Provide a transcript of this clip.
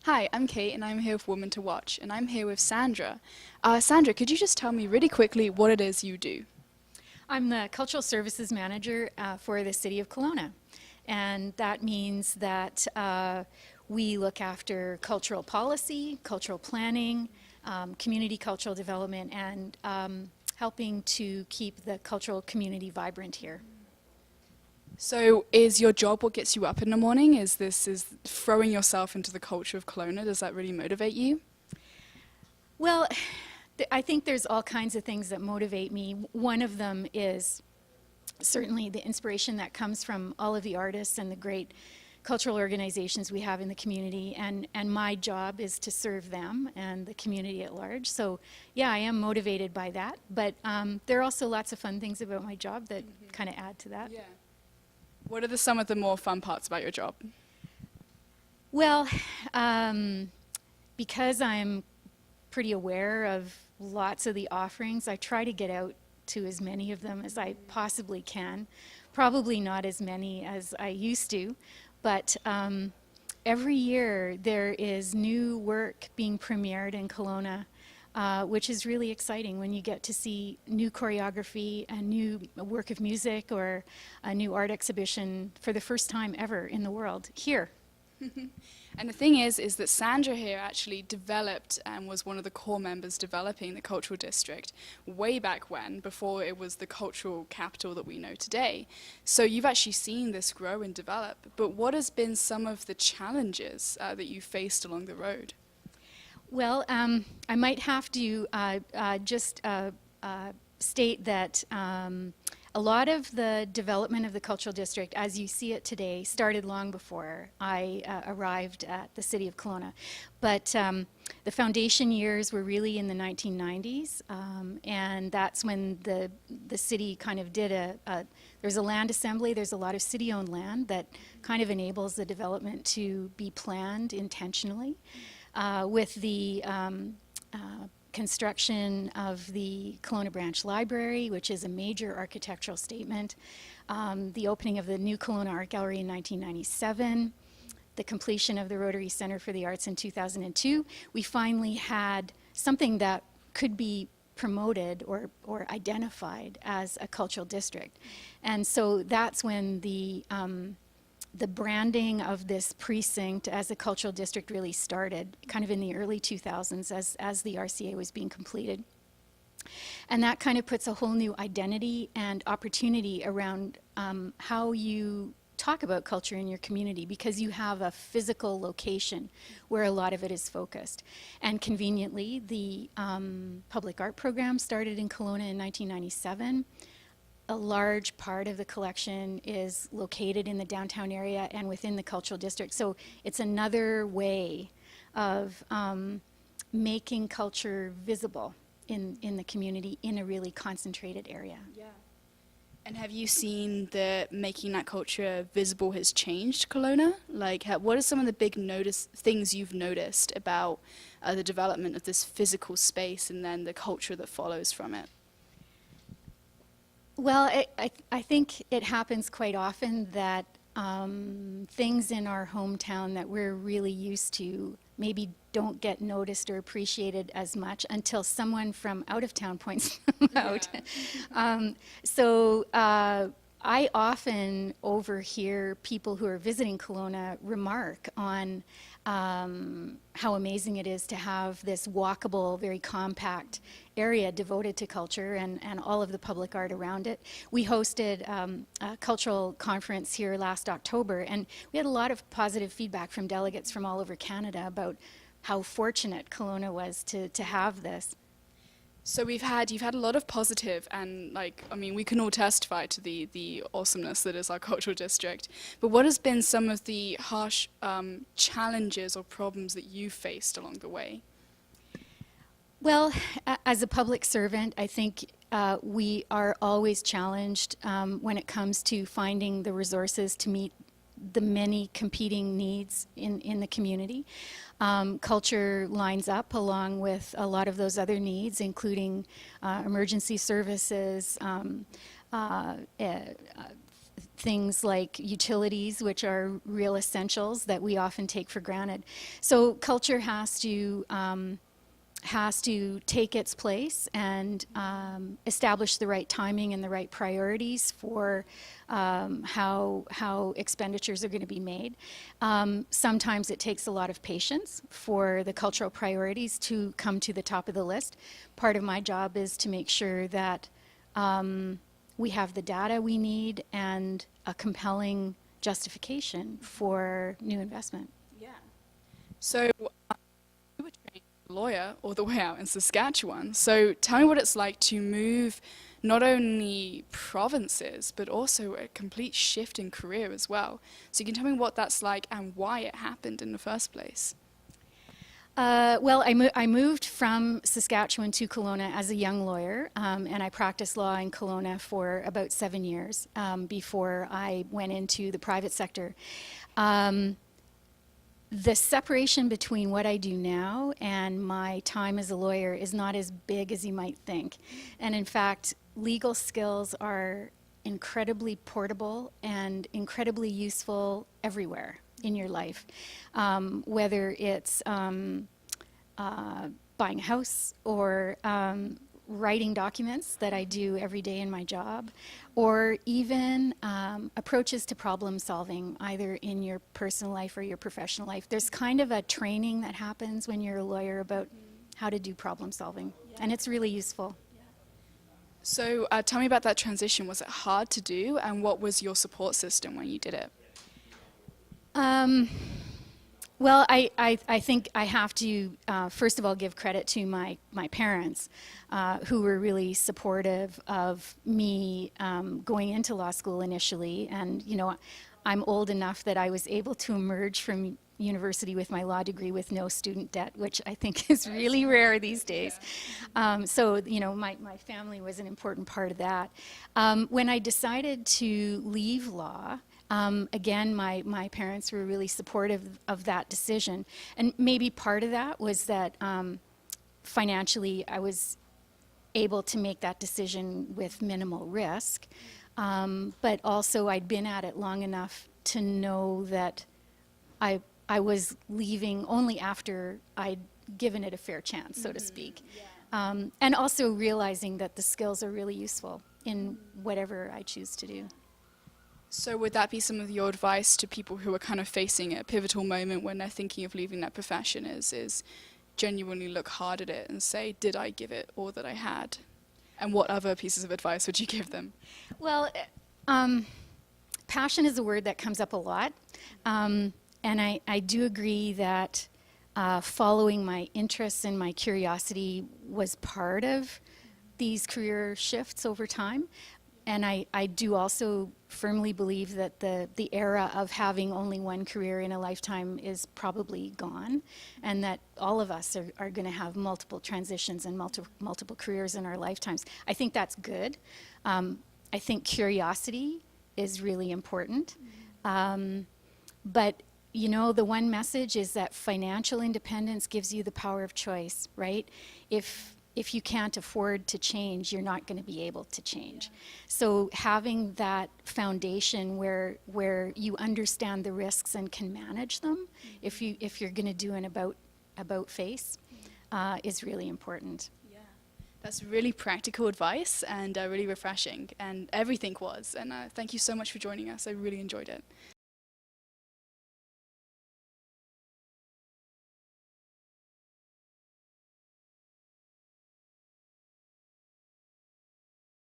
Hi, I'm Kate and I'm here with Women to Watch, and I'm here with Sandra. Sandra, could you just tell me really quickly what it is you do? I'm the Cultural Services Manager for the City of Kelowna. And that means that we look after cultural policy, cultural planning, community cultural development, and helping to keep the cultural community vibrant here. So, is your job what gets you up in the morning? Is throwing yourself into the culture of Kelowna? Does that really motivate you? Well, I think there's all kinds of things that motivate me. One of them is certainly the inspiration that comes from all of the artists and the great cultural organizations we have in the community, and my job is to serve them and the community at large. So yeah, I am motivated by that, but there are also lots of fun things about my job that kind of add to that. Yeah. What are some of the more fun parts about your job? Well, because I'm pretty aware of lots of the offerings, I try to get out to as many of them as I possibly can. Probably not as many as I used to, but every year there is new work being premiered in Kelowna, which is really exciting when you get to see new choreography, a new work of music, or a new art exhibition for the first time ever in the world here. And the thing is that Sandra here actually developed and was one of the core members developing the cultural district way back when, before it was the cultural capital that we know today. So you've actually seen this grow and develop. But what has been some of the challenges that you faced along the road? Well, I might have to just state that a lot of the development of the cultural district, as you see it today, started long before I arrived at the city of Kelowna. But the foundation years were really in the 1990s, and that's when the city kind of did there's a land assembly, there's a lot of city-owned land that kind of enables the development to be planned intentionally. With the construction of the Kelowna Branch Library, which is a major architectural statement, the opening of the new Kelowna Art Gallery in 1997, the completion of the Rotary Centre for the Arts in 2002, we finally had something that could be promoted or identified as a cultural district. And so that's when the branding of this precinct as a cultural district really started, kind of in the early 2000s as the RCA was being completed. And that kind of puts a whole new identity and opportunity around how you talk about culture in your community, because you have a physical location where a lot of it is focused. And conveniently, the public art program started in Kelowna in 1997. A large part of the collection is located in the downtown area and within the cultural district. So it's another way of making culture visible in the community in a really concentrated area. Yeah. And have you seen that making that culture visible has changed Kelowna? Like, what are some of the big things you've noticed about the development of this physical space and then the culture that follows from it? Well, I think it happens quite often that things in our hometown that we're really used to maybe don't get noticed or appreciated as much until someone from out of town points them out. So I often overhear people who are visiting Kelowna remark on how amazing it is to have this walkable, very compact area devoted to culture and all of the public art around it. We hosted a cultural conference here last October, and we had a lot of positive feedback from delegates from all over Canada about how fortunate Kelowna was to have this. So you've had a lot of positive, and we can all testify to the awesomeness that is our cultural district. But what has been some of the harsh challenges or problems that you've faced along the way? Well, as a public servant, I think we are always challenged when it comes to finding the resources to meet the many competing needs in the community. Culture lines up along with a lot of those other needs, including emergency services, things like utilities, which are real essentials that we often take for granted. So culture has to take its place and establish the right timing and the right priorities for how expenditures are going to be made. Sometimes it takes a lot of patience for the cultural priorities to come to the top of the list. Part of my job is to make sure that we have the data we need and a compelling justification for new investment. Yeah. So you were trained lawyer all the way out in Saskatchewan. So tell me what it's like to move not only provinces, but also a complete shift in career as well. So you can tell me what that's like and why it happened in the first place. Well, I moved from Saskatchewan to Kelowna as a young lawyer, and I practiced law in Kelowna for about 7 years before I went into the private sector. The separation between what I do now and my time as a lawyer is not as big as you might think. And in fact, legal skills are incredibly portable and incredibly useful everywhere in your life, whether it's buying a house or writing documents that I do every day in my job, or even approaches to problem solving, either in your personal life or your professional life. There's kind of a training that happens when you're a lawyer about how to do problem solving, and it's really useful. So tell me about that transition. Was it hard to do, and what was your support system when you did it? Well, I think I have to, first of all, give credit to my parents, who were really supportive of me going into law school initially. And, you know, I'm old enough that I was able to emerge from university with my law degree with no student debt, which I think is really rare these days. So, you know, my family was an important part of that. When I decided to leave law, again, my parents were really supportive of that decision. And maybe part of that was that financially I was able to make that decision with minimal risk. But also I'd been at it long enough to know that I was leaving only after I'd given it a fair chance, so to speak. And also realizing that the skills are really useful in whatever I choose to do. So would that be some of your advice to people who are kind of facing a pivotal moment when they're thinking of leaving their profession is genuinely look hard at it and say, did I give it all that I had? And what other pieces of advice would you give them? Well, passion is a word that comes up a lot. And I do agree that following my interests and my curiosity was part of these career shifts over time. And I do also firmly believe that the era of having only one career in a lifetime is probably gone, and that all of us are going to have multiple transitions and multiple careers in our lifetimes. I think that's good. I think curiosity is really important. But you know, the one message is that financial independence gives you the power of choice, right? If you can't afford to change, you're not going to be able to change. So having that foundation where you understand the risks and can manage them, if you're going to do an about face, is really important. Yeah, that's really practical advice and really refreshing, and everything was. And thank you so much for joining us. I really enjoyed it.